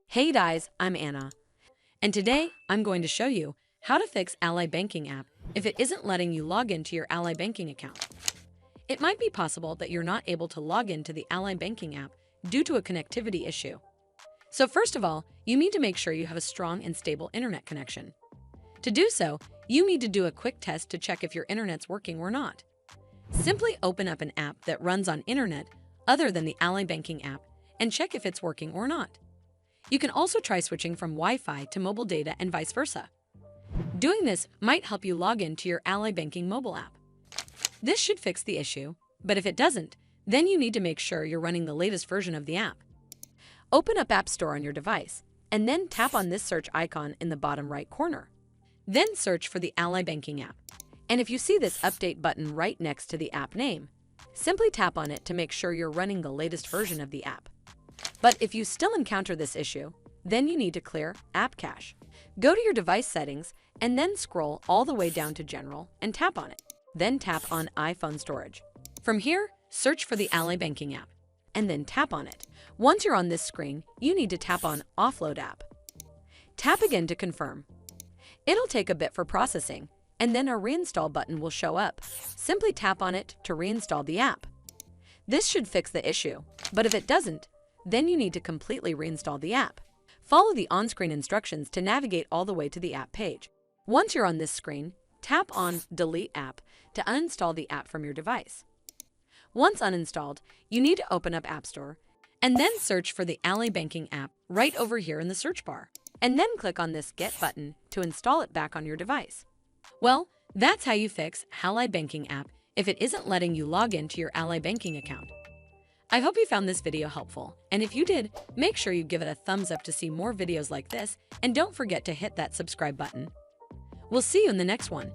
Hey guys, I'm Anna, and today I'm going to show you how to fix Ally Banking app if it isn't letting you log into your Ally Banking account. It might be possible that you're not able to log into the Ally Banking app due to a connectivity issue. So first of all, you need to make sure you have a strong and stable internet connection. To do so, you need to do a quick test to check if your internet's working or not. Simply open up an app that runs on internet other than the Ally Banking app and check if it's working or not. You can also try switching from Wi-Fi to mobile data and vice versa. Doing this might help you log into your Ally Banking mobile app. This should fix the issue, but if it doesn't, then you need to make sure you're running the latest version of the app. Open up App Store on your device, and then tap on this search icon in the bottom right corner. Then search for the Ally Banking app. And if you see this update button right next to the app name, simply tap on it to make sure you're running the latest version of the app. But if you still encounter this issue, then you need to clear App Cache. Go to your device settings and then scroll all the way down to General and tap on it. Then tap on iPhone Storage. From here, search for the Ally Banking app and then tap on it. Once you're on this screen, you need to tap on Offload App. Tap again to confirm. It'll take a bit for processing, and then a reinstall button will show up. Simply tap on it to reinstall the app. This should fix the issue, but if it doesn't, then you need to completely reinstall the app. Follow the on-screen instructions to navigate all the way to the app page. Once you're on this screen, tap on Delete App to uninstall the app from your device. Once uninstalled, you need to open up App Store and then search for the Ally Banking app right over here in the search bar, and then click on this Get button to install it back on your device. Well, that's how you fix Ally Banking app if it isn't letting you log into your Ally Banking account. I hope you found this video helpful, and if you did, make sure you give it a thumbs up to see more videos like this, and don't forget to hit that subscribe button. We'll see you in the next one.